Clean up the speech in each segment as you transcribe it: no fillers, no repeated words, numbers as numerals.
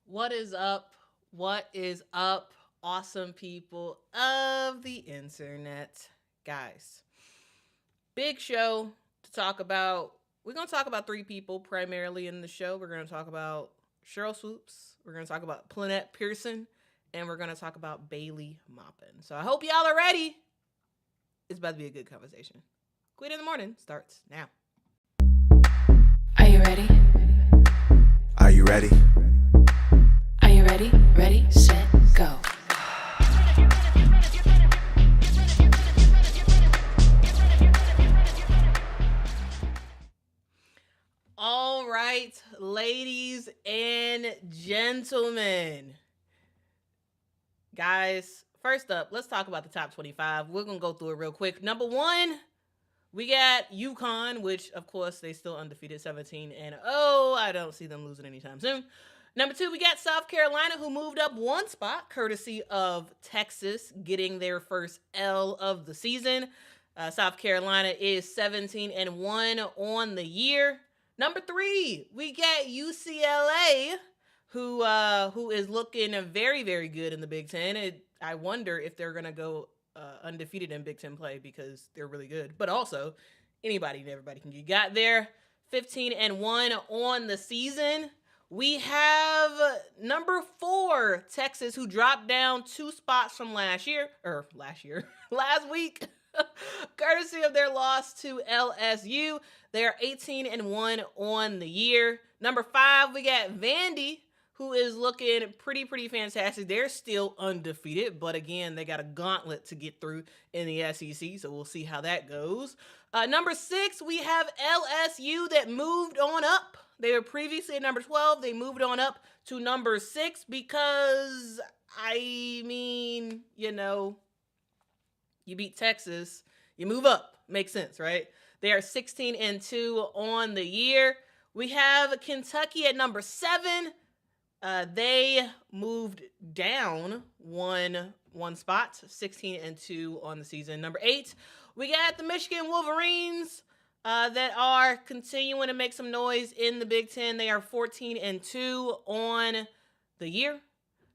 What is up? What is up, awesome people of the internet? Guys, big show to talk about. We're going to talk about three people primarily in the show. We're going to talk about Cheryl Swoopes, we're going to talk about Plenette Pierson, and we're going to talk about Bailey Maupin. So I hope y'all are ready. It's about to be a good conversation. Quita in the Morning starts now. Are you ready? Are you ready? Are you ready? Ready, set, go. All right, ladies and gentlemen. Guys, first up, let's talk about the top 25. We're going to go through it real quick. Number one, we got UConn, which, of course, they still undefeated 17 and I don't see them losing anytime soon. Number two, we got South Carolina, who moved up one spot, courtesy of Texas getting their first L of the season. South Carolina is 17 and 1 on the year. Number three, we got UCLA, who is looking very, very good in the Big Ten. I wonder if they're going to go undefeated in Big Ten play because they're really good. But also, anybody and everybody can get got there. 15 and 1 on the season. We have number four, Texas, who dropped down 2 spots from last week, courtesy of their loss to LSU. They are 18 and 1 on the year. Number five, we got Vandy, who is looking pretty fantastic. They're still undefeated, but again, they got a gauntlet to get through in the SEC, so we'll see how that goes. Number six, we have LSU that moved on up. They were previously at number 12. They moved on up to number 6 because, you beat Texas, you move up. Makes sense, right? They are 16 and 2 on the year. We have Kentucky at number 7. They moved down one spot, 16 and 2 on the season. Number 8, we got the Michigan Wolverines that are continuing to make some noise in the Big Ten. They are 14 and 2 on the year.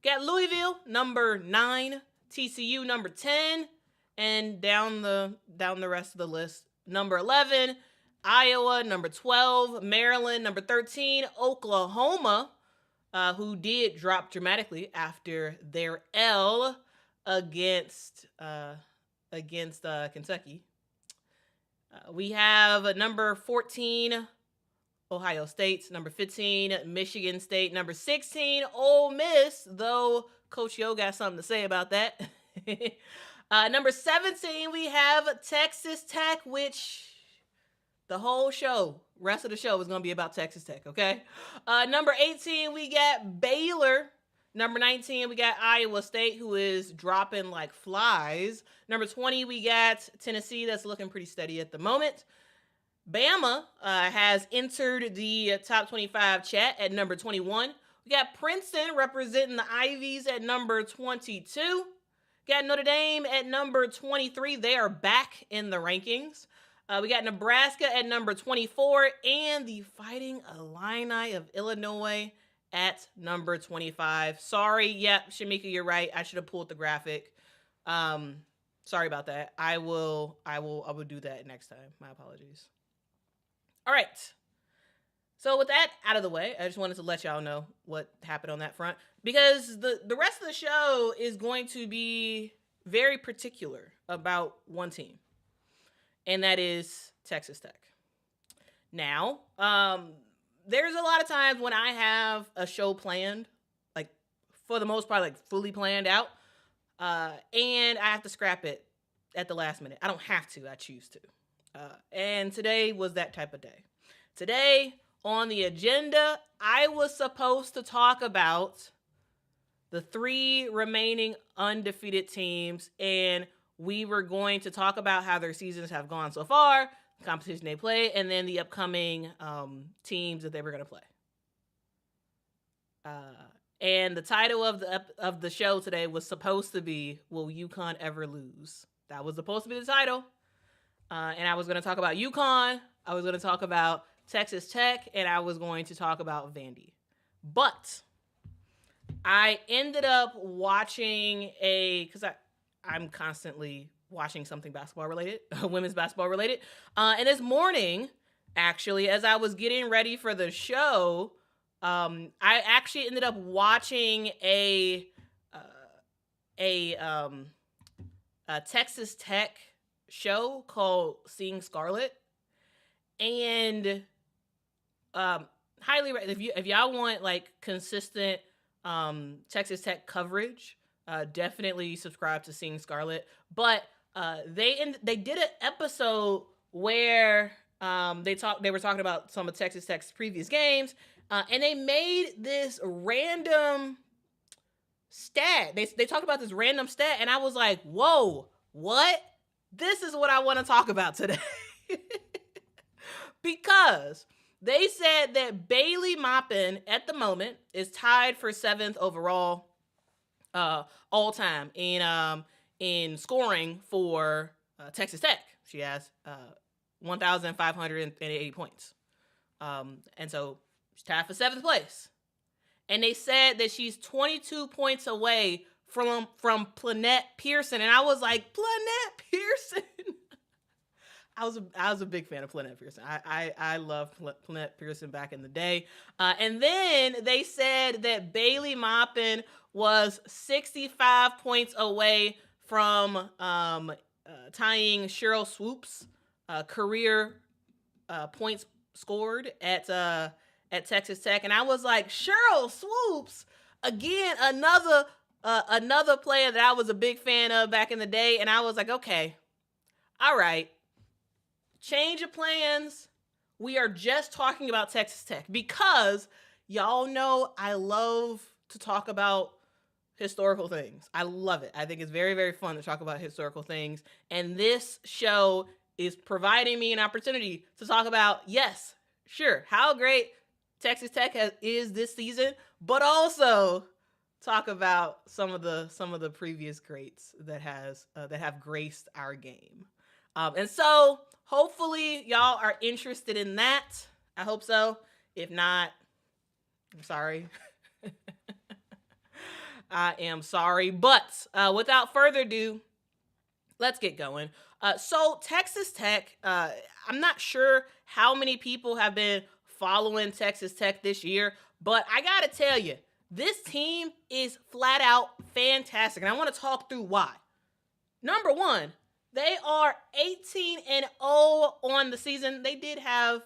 Got Louisville, number 9, TCU, number 10, and down the rest of the list. Number 11, Iowa, number 12, Maryland, number 13, Oklahoma, who did drop dramatically after their L against Kentucky. We have number 14, Ohio State, number 15, Michigan State, number 16, Ole Miss, though Coach Yo got something to say about that. Number 17, we have Texas Tech, which the whole rest of the show is going to be about Texas Tech, okay? Number 18, we got Baylor. Number 19, we got Iowa State, who is dropping like flies. Number 20, we got Tennessee, that's looking pretty steady at the moment. Bama has entered the top 25 chat at number 21. We got Princeton representing the Ivies at number 22. Got Notre Dame at number 23. They are back in the rankings. We got Nebraska at number 24 and the Fighting Illini of Illinois at number 25. Sorry, Shamika, you're right. I should have pulled the graphic. Sorry about that. I will do that next time. My apologies. All right. So with that out of the way, I just wanted to let y'all know what happened on that front because the rest of the show is going to be very particular about one team, and that is Texas Tech. Now, there's a lot of times when I have a show planned, like for the most part, like fully planned out, and I have to scrap it at the last minute. I don't have to, I choose to. And today was that type of day. Today, on the agenda, I was supposed to talk about the 3 remaining undefeated teams, and we were going to talk about how their seasons have gone so far, the competition they play, and then the upcoming teams that they were going to play. And the title of the show today was supposed to be, Will UConn Ever Lose? That was supposed to be the title. And I was going to talk about UConn. I was going to talk about Texas Tech, and I was going to talk about Vandy. But I ended up watching because I'm constantly watching something basketball related, women's basketball related. And this morning, actually, as I was getting ready for the show, I actually ended up watching a Texas Tech show called Seeing Scarlet, and highly if y'all want like consistent Texas Tech coverage, definitely subscribe to Seeing Scarlet. But they did an episode where they were talking about some of Texas Tech's previous games, and they made this random stat. They talked about this random stat, and I was like, whoa, what? This is what I want to talk about today. Because they said that Bailey Maupin at the moment is tied for 7th overall all time in scoring for Texas Tech. She has 1,580 points. And so she's tied for 7th place. And they said that she's 22 points away from Plenette Pierson. And I was like, Plenette Pierson? I was a big fan of Plenette Pierson. I loved Plenette Pierson back in the day. And then they said that Bailey Maupin was 65 points away from tying Cheryl Swoopes' career points scored at Texas Tech. And I was like, Cheryl Swoopes, again, another player that I was a big fan of back in the day. And I was like, okay, all right. Change of plans. We are just talking about Texas Tech because y'all know I love to talk about historical things. I love it. I think it's very, very fun to talk about historical things. And this show is providing me an opportunity to talk about, yes, sure, how great Texas Tech is this season, but also talk about some of the previous greats that have graced our game. And so hopefully y'all are interested in that. I hope so. If not, I'm sorry. I am sorry. But without further ado, let's get going. So Texas Tech, I'm not sure how many people have been following Texas Tech this year, but I got to tell you, this team is flat out fantastic. And I want to talk through why. Number one, they are 18-0 on the season. They did have,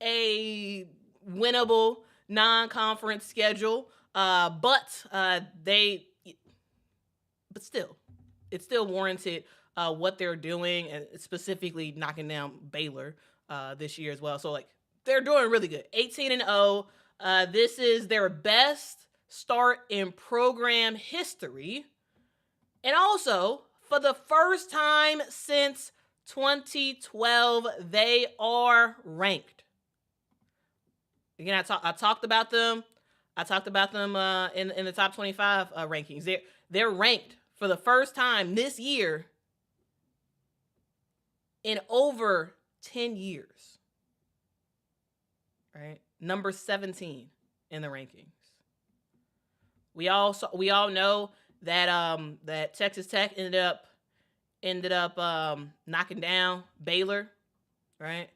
a winnable non-conference schedule, but still, it's still warranted what they're doing, and specifically knocking down Baylor this year as well. So, they're doing really good. 18-0. This is their best start in program history, and also, for the first time since 2012, they are ranked. Again, I talked about them. I talked about them in the top 25 rankings. They're ranked for the first time this year in over 10 years. Right, number 17 in the rankings. We all know that Texas Tech ended up knocking down Baylor, right?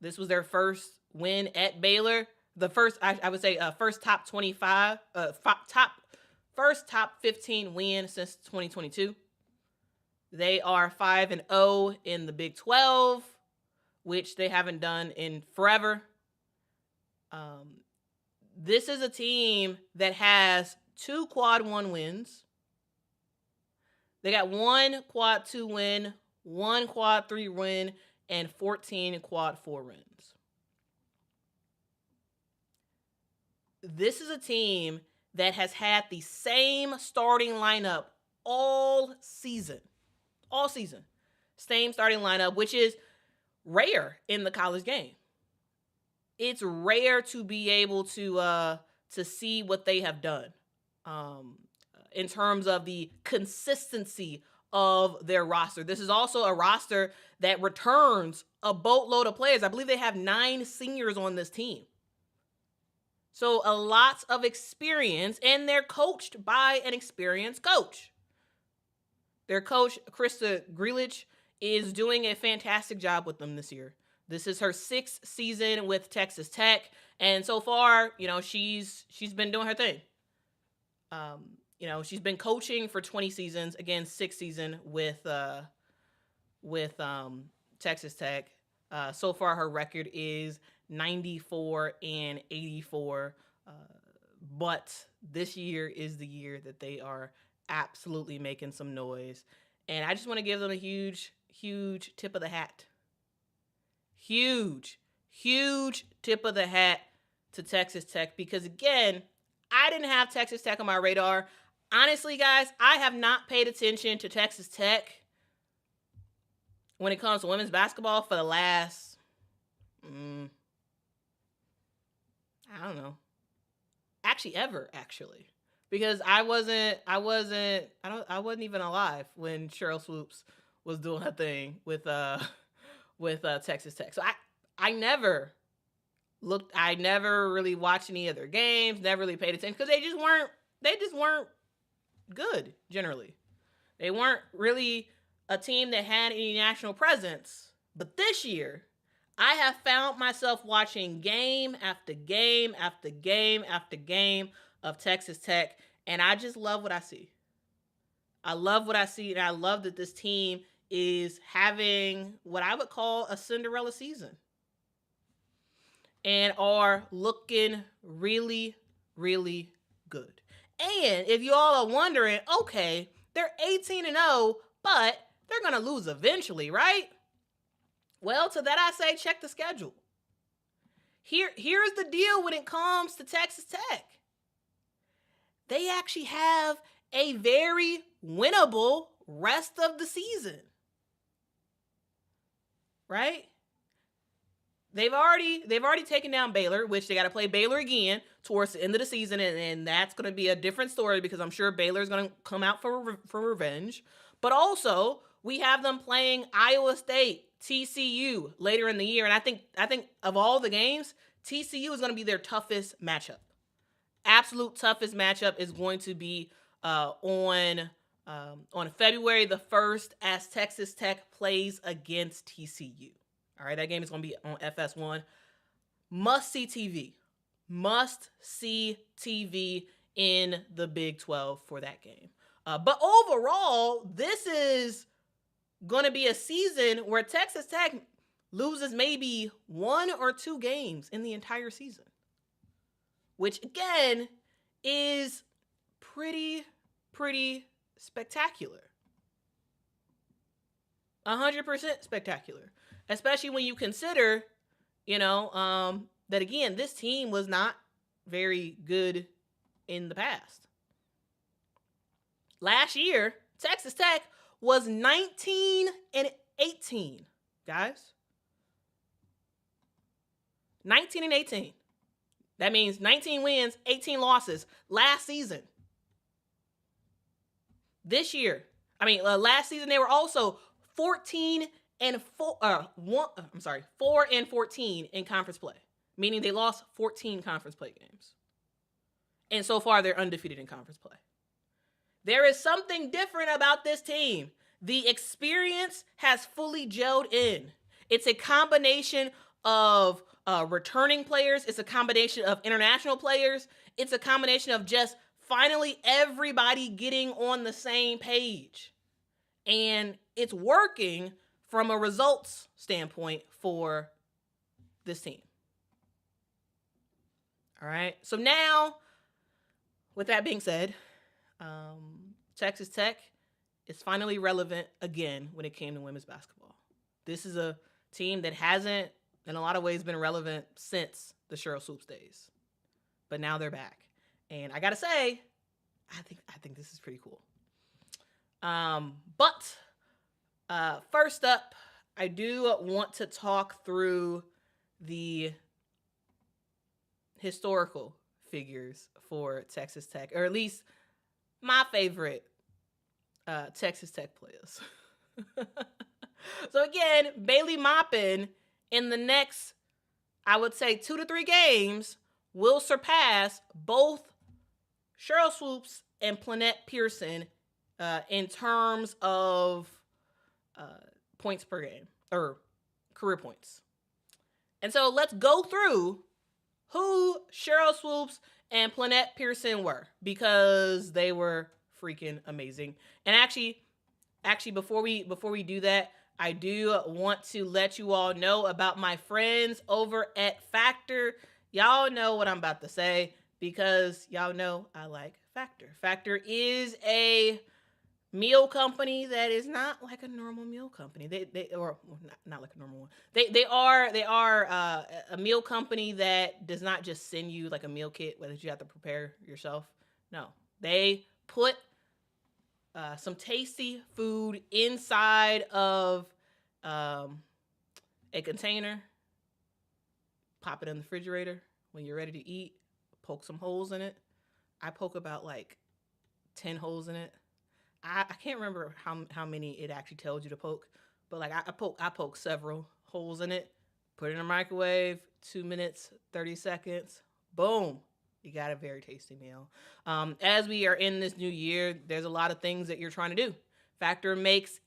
This was their first win at Baylor. The first, I would say, first top 25, first top 15 win since 2022. They are 5-0 in the Big 12, which they haven't done in forever. This is a team that has 2 quad 1 wins. They got 1 quad 2 win, 1 quad 3 win, and 14 quad 4 wins. This is a team that has had the same starting lineup all season. All season. Same starting lineup, which is rare in the college game. It's rare to be able to see what they have done in terms of the consistency of their roster. This is also a roster that returns a boatload of players. I believe they have 9 seniors on this team. So a lot of experience, and they're coached by an experienced coach. Their coach, Krista Grealish, is doing a fantastic job with them this year. This is her 6th season with Texas Tech, and so far, she's been doing her thing. She's been coaching for 20 seasons, again, 6th season with Texas Tech. So far, her record is 94-84. But this year is the year that they are absolutely making some noise. And I just want to give them a huge, huge tip of the hat. Huge, huge tip of the hat to Texas Tech. Because again, I didn't have Texas Tech on my radar. Honestly, guys, I have not paid attention to Texas Tech when it comes to women's basketball for the last, I don't know. Ever. Because I wasn't even alive when Cheryl Swoopes was doing her thing with Texas Tech. So I never really watched any of their games, never really paid attention because they just weren't good generally. They weren't really a team that had any national presence. But this year, I have found myself watching game after game after game after game of Texas Tech, and I just love what I see. I love what I see, and I love that this team is having what I would call a Cinderella season and are looking really, really good. And if you all are wondering, okay, they're 18-0, but they're going to lose eventually, right? Well, to that I say, check the schedule. Here's the deal when it comes to Texas Tech. They actually have a very winnable rest of the season. Right? They've already taken down Baylor, which they got to play Baylor again towards the end of the season, and that's going to be a different story because I'm sure Baylor's going to come out for revenge. But also, we have them playing Iowa State, TCU later in the year, and I think of all the games, TCU is going to be their toughest matchup. Absolute toughest matchup is going to be on February the 1st as Texas Tech plays against TCU. All right, that game is going to be on FS1. Must-see TV. Must-see TV in the Big 12 for that game. But overall, this is going to be a season where Texas Tech loses maybe 1 or 2 games in the entire season, which again is pretty spectacular. 100% spectacular, especially when you consider, that again, this team was not very good in the past. Last year, Texas Tech was 19-18, guys. 19-18. That means 19 wins, 18 losses last season. This year, last season they were also 4-14 in conference play, meaning they lost 14 conference play games. And so far they're undefeated in conference play. There is something different about this team. The experience has fully gelled in. It's a combination of returning players. It's a combination of international players. It's a combination of just finally everybody getting on the same page. And it's working from a results standpoint for this team. All right. So now, with that being said, Texas Tech is finally relevant again when it came to women's basketball. This is a team that hasn't, in a lot of ways, been relevant since the Cheryl Swoopes days. But now they're back. And I got to say, I think this is pretty cool. But first up, I do want to talk through the historical figures for Texas Tech, or at least my favorite Texas Tech players. So again, Bailey Maupin in the next, I would say 2 to 3 games, will surpass both Cheryl Swoopes and Plenette Pierson in terms of points per game, or career points. And so let's go through who Cheryl Swoopes and Plenette Pierson were, because they were freaking amazing. And actually, before we do that, I do want to let you all know about my friends over at Factor. Y'all know what I'm about to say, because y'all know I like Factor. Factor is a meal company that is not like a normal meal company. They or not like a normal one. They are a meal company that does not just send you like a meal kit whether you have to prepare yourself. No, they put some tasty food inside of a container. Pop it in the refrigerator when you're ready to eat. Poke some holes in it. I poke about like 10 holes in it. I can't remember how many it actually tells you to poke, but like I poke several holes in it. Put it in a microwave, 2 minutes, 30 seconds. Boom. You got a very tasty meal. As we are in this new year, there's a lot of things that you're trying to do. Factor makes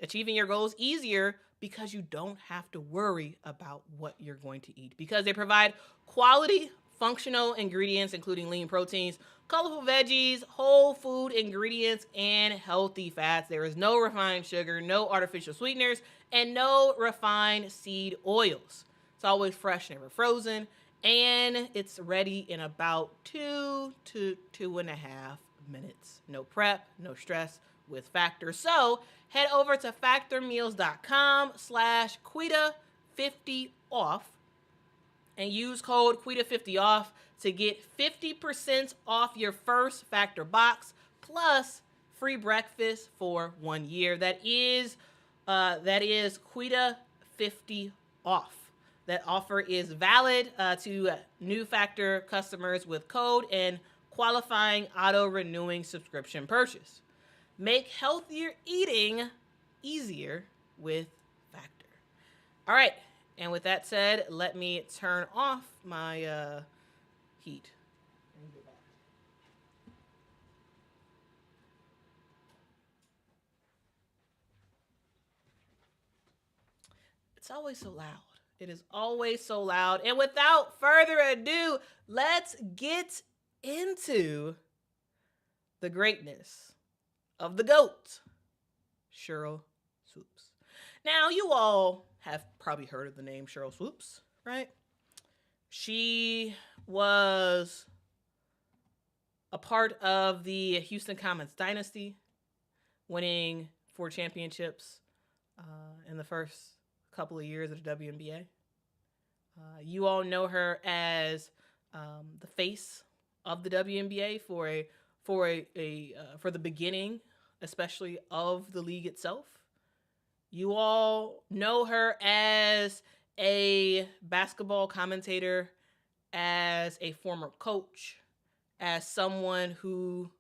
achieving your goals easier, because you don't have to worry about what you're going to eat, because they provide quality, functional ingredients, including lean proteins, colorful veggies, whole food ingredients, and healthy fats. There is no refined sugar, no artificial sweeteners, and no refined seed oils. It's always fresh, never frozen, and it's ready in about 2 to 2.5 minutes. No prep, no stress with Factor. So head over to factormeals.com/Quita50off and use code Quita50off to get 50% off your first Factor box, plus free breakfast for 1 year. That is Quita50 off. That offer is valid to new Factor customers with code and qualifying auto-renewing subscription purchase. Make healthier eating easier with Factor. All right, and with that said, let me turn off my heat. It's always so loud. It is always so loud. And without further ado, let's get into the greatness of the GOAT, Cheryl Swoopes. Now, you all have probably heard of the name Cheryl Swoopes, right? She was a part of the Houston Comets dynasty, winning 4 championships in the first couple of years of the WNBA. You all know her as the face of the WNBA for the beginning, especially of the league itself. You all know her as a basketball commentator, as a former coach, as someone who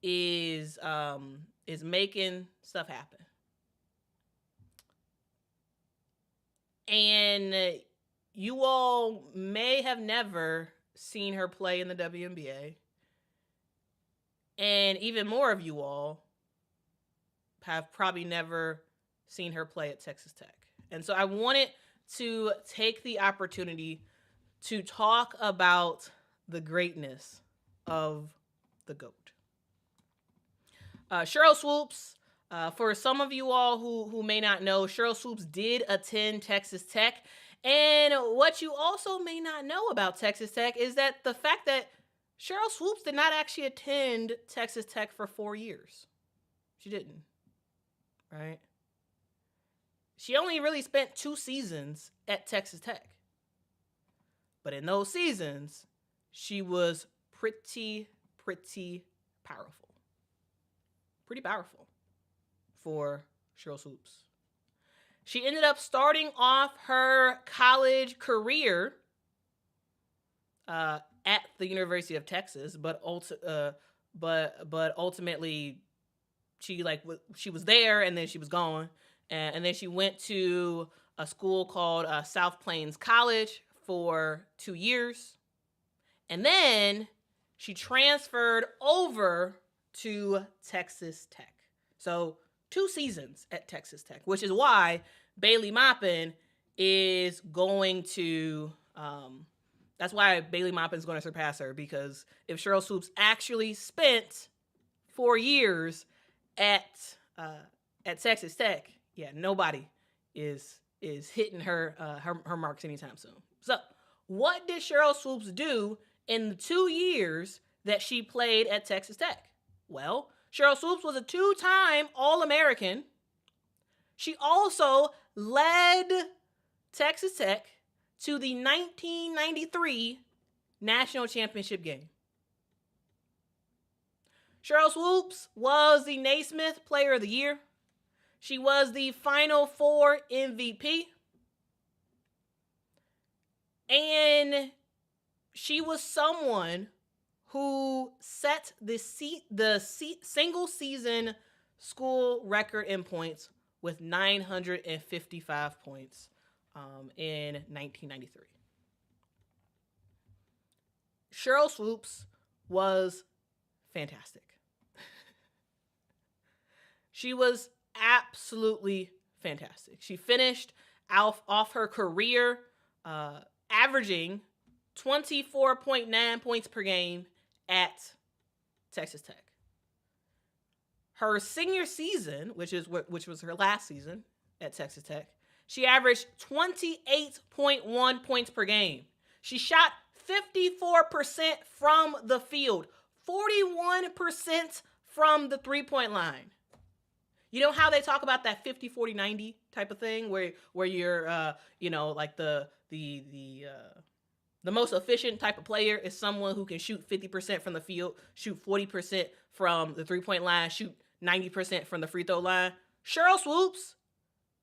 is making stuff happen. And you all may have never seen her play in the WNBA. And even more of you all have probably never seen her play at Texas Tech. And so I wanted to take the opportunity to talk about the greatness of the GOAT. Cheryl Swoopes, for some of you all who may not know, Cheryl Swoopes did attend Texas Tech. And what you also may not know about Texas Tech is that the fact that Cheryl Swoopes did not actually attend Texas Tech for 4 years. She didn't, right? She only really spent 2 seasons at Texas Tech. But in those seasons, she was pretty powerful. Pretty powerful for Cheryl Swoopes. She ended up starting off her college career at the University of Texas, but ultimately she was there and then she was gone, and then she went to a school called South Plains College for 2 years. And then she transferred over to Texas Tech. So 2 seasons at Texas Tech, which is why Bailey Maupin is going to, that's why Bailey Maupin is going to surpass her, because if Cheryl Swoopes actually spent 4 years at Texas Tech, yeah, nobody is hitting her marks anytime soon. So, what did Cheryl Swoopes do in the 2 years that she played at Texas Tech? Well, Cheryl Swoopes was a 2-time All-American. She also led Texas Tech to the 1993 National Championship game. Cheryl Swoopes was the Naismith Player of the Year. She was the Final Four MVP. And she was someone who set the single season school record in points with 955 points in 1993. Cheryl Swoopes was fantastic. She was absolutely fantastic. She finished off her career averaging 24.9 points per game at Texas Tech. Her senior season, which was her last season at Texas Tech, she averaged 28.1 points per game. She shot 54% from the field, 41% from the three-point line. You know how they talk about that 50-40-90 type of thing, where you're like the most efficient type of player is someone who can shoot 50% from the field, shoot 40% from the three-point line, shoot 90% from the free throw line. Cheryl Swoopes,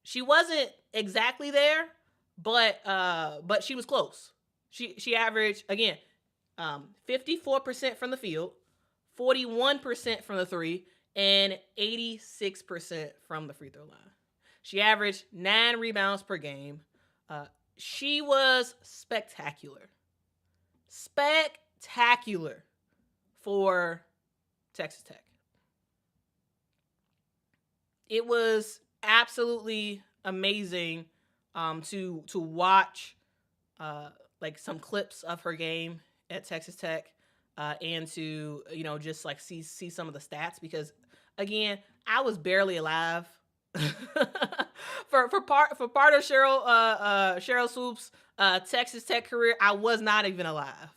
she wasn't exactly there, but she was close. She averaged, again, 54% from the field, 41% from the three, and 86% from the free throw line. She averaged 9 rebounds per game. She was spectacular. Spectacular for Texas Tech. It was absolutely amazing to watch like some clips of her game at Texas Tech and to just like see some of the stats, because again, I was barely alive for part of Cheryl Swoopes' Texas Tech career. I was not even alive.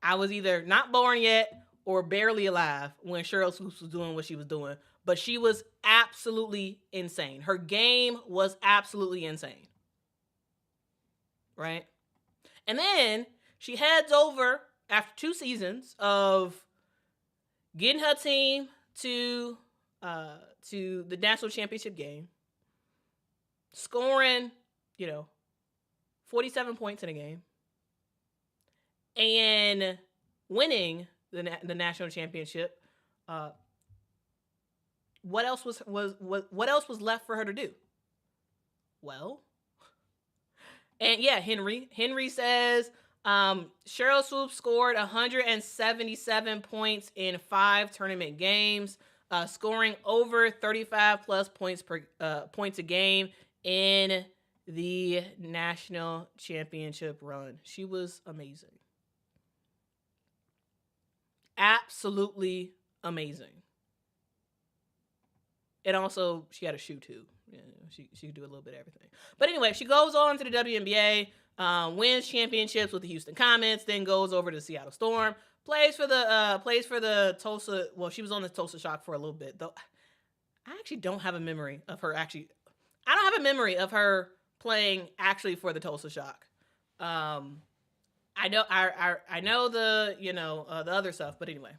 I was either not born yet or barely alive when Cheryl Swoopes was doing what she was doing. But she was absolutely insane. Her game was absolutely insane. Right? And then she heads over after 2 seasons of getting her team to the national championship game, scoring, 47 points in a game, and winning the national championship. What else was left for her to do? Well, and yeah, Henry says Cheryl Swoopes scored 177 points in 5 tournament games, scoring over 35 plus points a game in the national championship run. She was amazing. Absolutely amazing. And also, she had a shoe too. Yeah, she could do a little bit of everything. But anyway, she goes on to the WNBA, wins championships with the Houston Comets, then goes over to the Seattle Storm, plays for the Tulsa. Well, she was on the Tulsa Shock for a little bit, though. I actually don't have a memory of her I don't have a memory of her playing actually for the Tulsa Shock. I know the the other stuff, but anyway.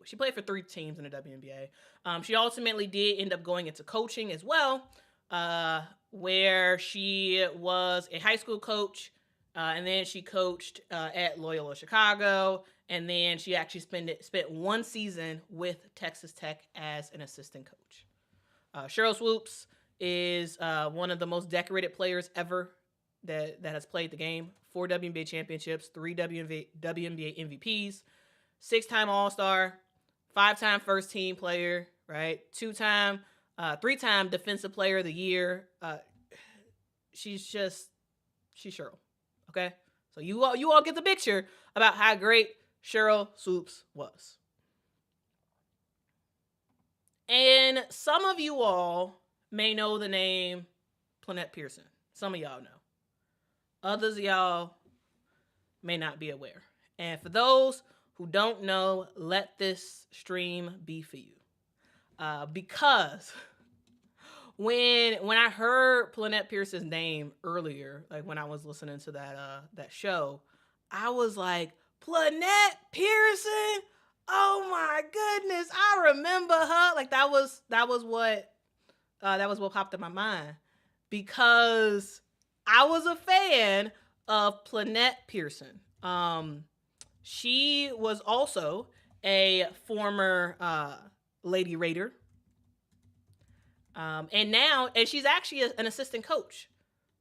She played for 3 teams in the WNBA. She ultimately did end up going into coaching as well, where she was a high school coach, and then she coached at Loyola Chicago, and then she actually spent 1 season with Texas Tech as an assistant coach. Cheryl Swoopes is one of the most decorated players ever that has played the game 4 WNBA championships, 3 WNBA MVPs, 6-time All-Star, 5-time first team player, right? 3-time defensive player of the year. She's Cheryl. Okay? So you all get the picture about how great Cheryl Swoopes was. And some of you all may know the name Plenette Pierson. Some of y'all know. Others of y'all may not be aware. And for those who don't know, let this stream be for you. Because when I heard Plenette Pierson's name earlier, like when I was listening to that show, I was like, Plenette Pierson? Oh my goodness, I remember her. Like that was what popped in my mind, because I was a fan of Plenette Pierson. She was also a former Lady Raider. And she's actually an assistant coach.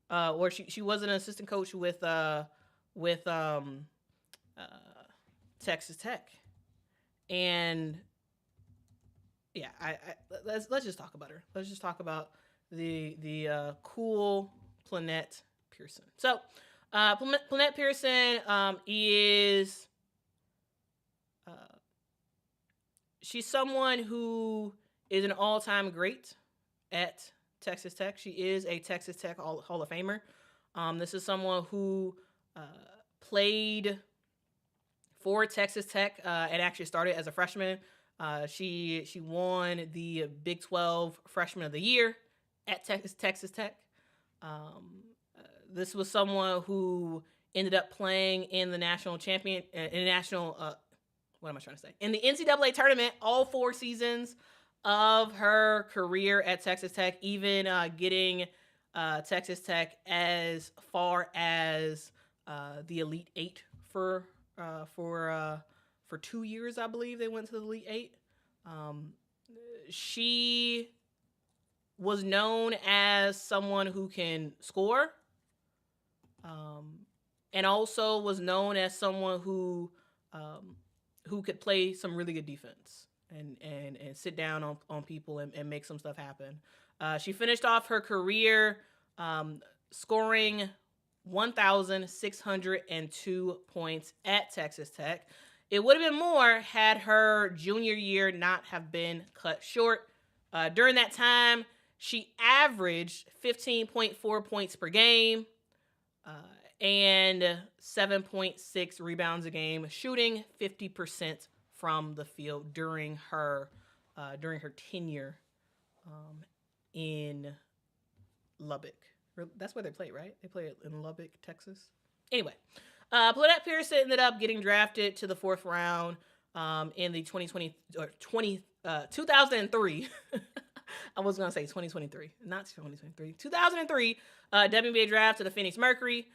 Or she was an assistant coach with Texas Tech. And yeah, let's just talk about her. Let's just talk about the cool Plenette Pierson. So, Plenette Pierson is she's someone who is an all-time great at Texas Tech. She is a Texas Tech Hall of Famer. This is someone who played for Texas Tech and actually started as a freshman. She won the Big 12 Freshman of the Year at Texas Tech. This was someone who ended up playing in the national in the NCAA tournament all 4 seasons of her career at Texas Tech, even getting Texas Tech as far as the Elite 8 for 2 years, I believe they went to the Elite 8. She was known as someone who can score, and also was known as someone who could play some really good defense and sit down on people and make some stuff happen. She finished off her career scoring 1,602 points at Texas Tech. It would have been more had her junior year not have been cut short. During that time, she averaged 15.4 points per game and 7.6 rebounds a game, shooting 50% from the field during her tenure in Lubbock. That's where they play, right? They play in Lubbock, Texas. Anyway, Plenette Pierson ended up getting drafted to the 4th round in the 2003. I was going to say 2023, not 2023. 2003 WNBA draft to the Phoenix Mercury.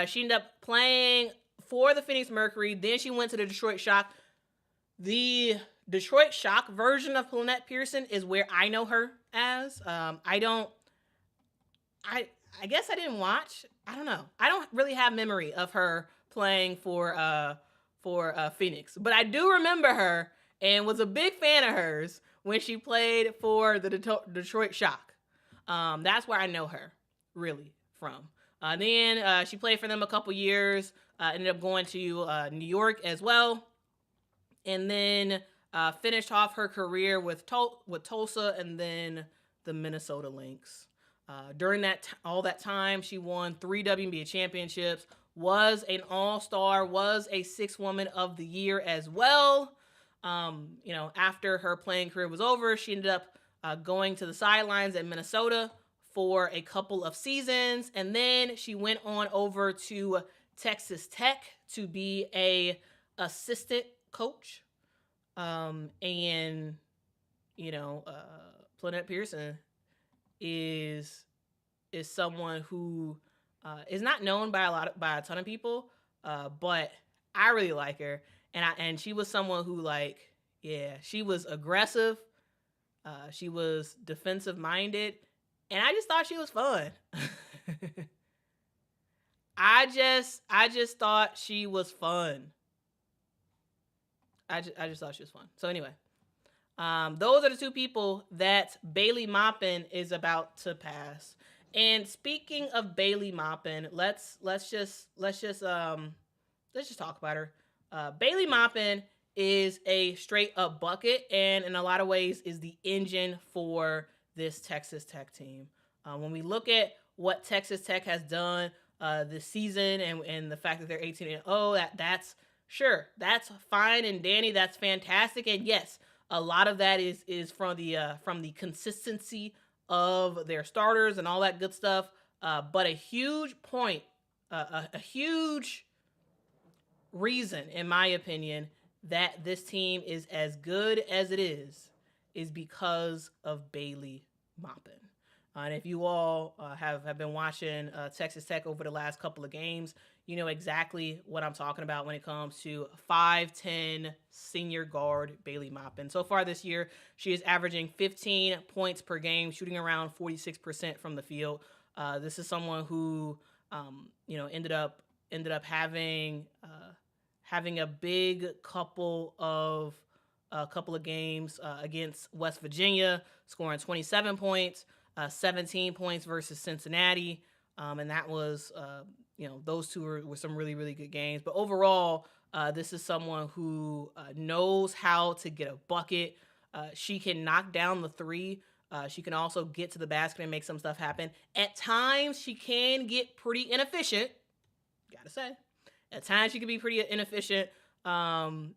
She ended up playing for the Phoenix Mercury. Then she went to the Detroit Shock. The Detroit Shock version of Plenette Pierson is where I know her as. I guess I didn't watch. I don't know. I don't really have memory of her playing for Phoenix, but I do remember her and was a big fan of hers when she played for the Detroit Shock. That's where I know her really from. Then she played for them a couple years. Ended up going to New York as well, and then finished off her career with Tulsa and then the Minnesota Lynx. During all that time, she won 3 WNBA championships, was an all-star, was a 6th Woman of the Year as well. After her playing career was over, she ended up going to the sidelines at Minnesota for a couple of seasons, and then she went on over to Texas Tech to be a assistant coach. Plenette Pierson is someone who is not known by a ton of people, but I really like her, and she was someone who she was aggressive, she was defensive minded, and I just thought she was fun. I just thought she was fun. I just thought she was fun. So anyway, those are the two people that Bailey Maupin is about to pass. And speaking of Bailey Maupin, let's just talk about her. Bailey Maupin is a straight up bucket, and in a lot of ways is the engine for this Texas Tech team. When we look at what Texas Tech has done this season, and the fact that they're 18-0, that's sure, that's fine and dandy, that's fantastic, and yes, a lot of that is from the consistency of their starters and all that good stuff. But a huge point, a huge reason, in my opinion, that this team is as good as it is because of Bailey Maupin. And if you all have been watching Texas Tech over the last couple of games, you know exactly what I'm talking about when it comes to 5'10" senior guard Bailey Maupin. So far this year, she is averaging 15 points per game, shooting around 46% from the field. This is someone who, ended up having a big couple of games against West Virginia, scoring 27 points. 17 points versus Cincinnati. And that was, those two were some really, really good games. But overall, this is someone who knows how to get a bucket. She can knock down the three. She can also get to the basket and make some stuff happen. At times, she can get pretty inefficient. Gotta say. At times, she can be pretty inefficient. And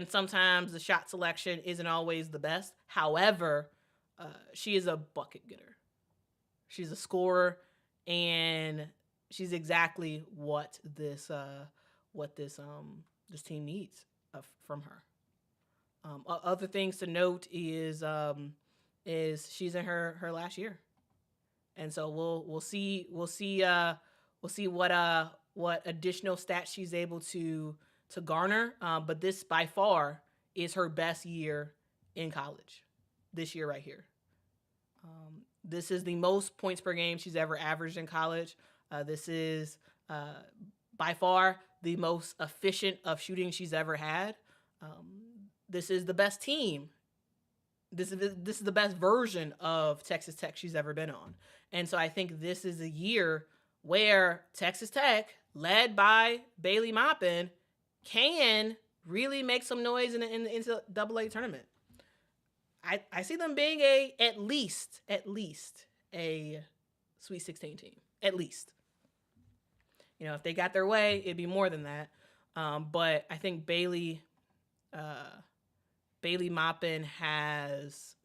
sometimes the shot selection isn't always the best. However, she is a bucket getter. She's a scorer, and she's exactly what this team needs from her. Other things to note is she's in her last year, and so we'll see what additional stats she's able to garner. But this by far is her best year in college. This year right here. This is the most points per game she's ever averaged in college. This is by far the most efficient of shooting she's ever had. This is the best team. This is the best version of Texas Tech she's ever been on. And so I think this is a year where Texas Tech, led by Bailey Maupin, can really make some noise in the NCAA tournament. I see them being at least a Sweet 16 team. At least. If they got their way, it'd be more than that. But I think Bailey Maupin has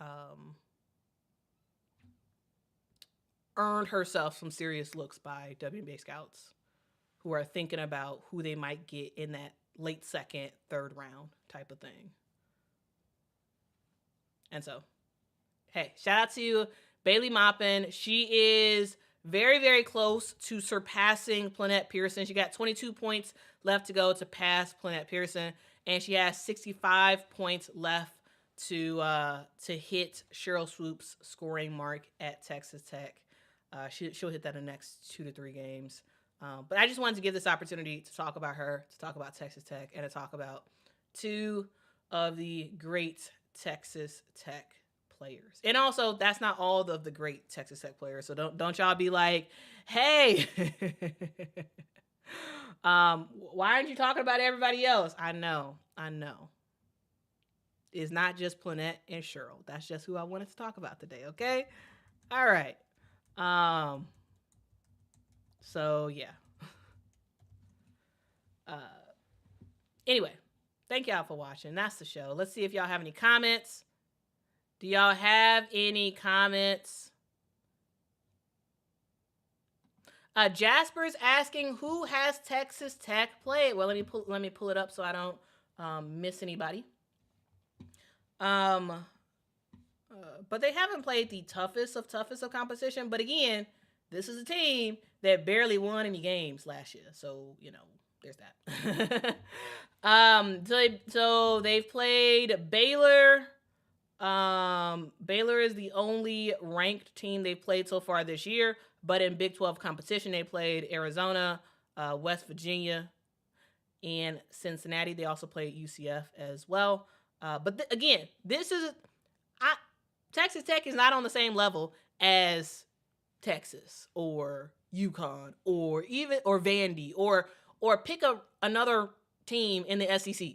earned herself some serious looks by WNBA scouts who are thinking about who they might get in that late second, third round type of thing. And so, hey, shout out to Bailey Maupin. She is very, very close to surpassing Plenette Pierson. She got 22 points left to go to pass Plenette Pierson, and she has 65 points left to hit Cheryl Swoopes' scoring mark at Texas Tech. She'll hit that in the next 2 to 3 games. But I just wanted to give this opportunity to talk about her, to talk about Texas Tech, and to talk about two of the great Texas Tech players. And also, that's not all of the great Texas Tech players. So don't y'all be like, hey, why aren't you talking about everybody else? I know. It's not just Plenette and Sheryl. That's just who I wanted to talk about today, okay? All right. So yeah. Anyway, thank y'all for watching. That's the show. Let's see if y'all have any comments. Do y'all have any comments? Jasper's asking, who has Texas Tech played? Well, let me pull it up so I don't miss anybody. But they haven't played the toughest of competition. But again, this is a team that barely won any games last year. So, there's that. So they've played Baylor, Baylor is the only ranked team they've played so far this year, but in Big 12 competition, they played Arizona, West Virginia, and Cincinnati. They also played UCF as well. But again, Texas Tech is not on the same level as Texas or UConn or Vandy or pick another team in the SEC.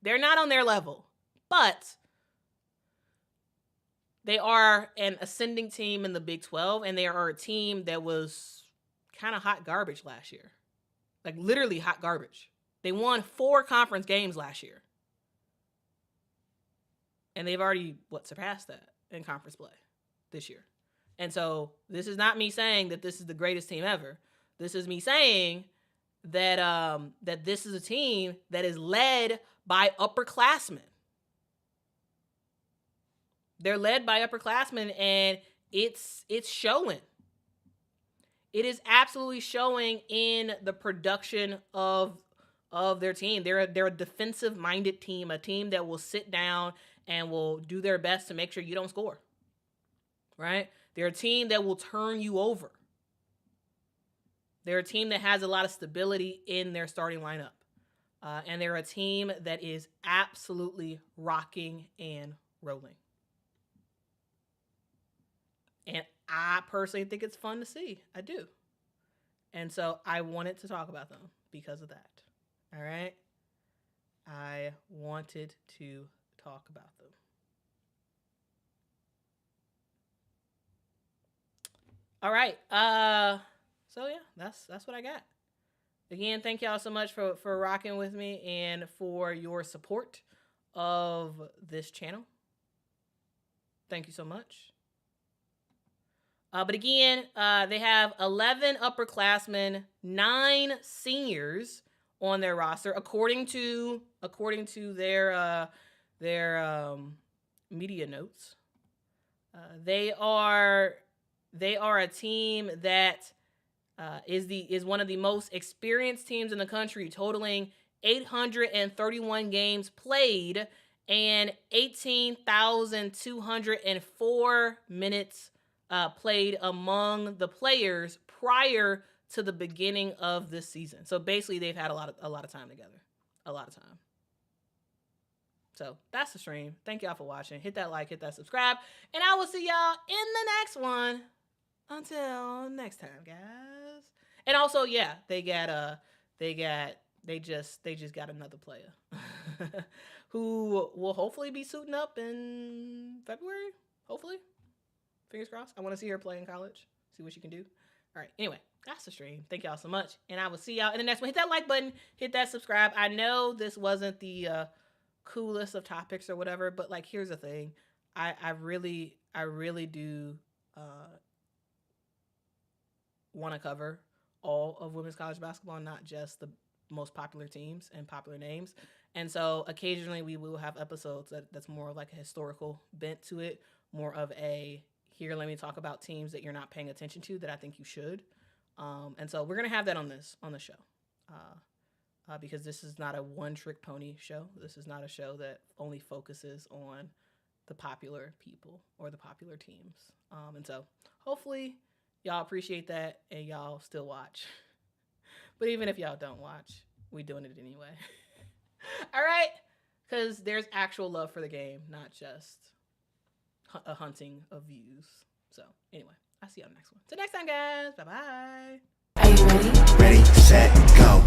They're not on their level, but they are an ascending team in the Big 12, and they are a team that was kind of hot garbage last year. Like literally hot garbage. They won 4 conference games last year. And they've already, surpassed that in conference play this year. And so this is not me saying that this is the greatest team ever. This is me saying that that this is a team that is led by upperclassmen. They're led by upperclassmen, and it's showing. It is absolutely showing in the production of their team. They're a defensive-minded team, a team that will sit down and will do their best to make sure you don't score. Right? They're a team that will turn you over. They're a team that has a lot of stability in their starting lineup. And they're a team that is absolutely rocking and rolling. And I personally think it's fun to see. I do. And so I wanted to talk about them because of that. All right? I wanted to talk about them. All right. So yeah, that's what I got. Again, thank y'all so much for rocking with me and for your support of this channel. Thank you so much. But again, they have 11 upperclassmen, 9 seniors on their roster, according to their media notes. They are a team that is one of the most experienced teams in the country, totaling 831 games played and 18,204 minutes played among the players prior to the beginning of this season. So basically, they've had a lot of time together, a lot of time. So that's the stream. Thank y'all for watching. Hit that like, hit that subscribe, and I will see y'all in the next one. Until next time, guys. And also, yeah, they just got another player who will hopefully be suiting up in February. Hopefully. Fingers crossed. I want to see her play in college. See what she can do. All right. Anyway, that's the stream. Thank y'all so much. And I will see y'all in the next one. Hit that like button. Hit that subscribe. I know this wasn't the coolest of topics or whatever, but like, here's the thing. I really do want to cover all of women's college basketball, not just the most popular teams and popular names. And so occasionally we will have episodes that's more like a historical bent to it, more of a here, let me talk about teams that you're not paying attention to that I think you should. And so we're going to have that on the show. Because this is not a one-trick pony show. This is not a show that only focuses on the popular people or the popular teams. And so hopefully y'all appreciate that and y'all still watch. But even if y'all don't watch, we doing it anyway. All right? Because there's actual love for the game, not just a hunting of views. So anyway, I'll see y'all next one. Till next time, guys. Bye-bye. Are you ready? Ready, set, go.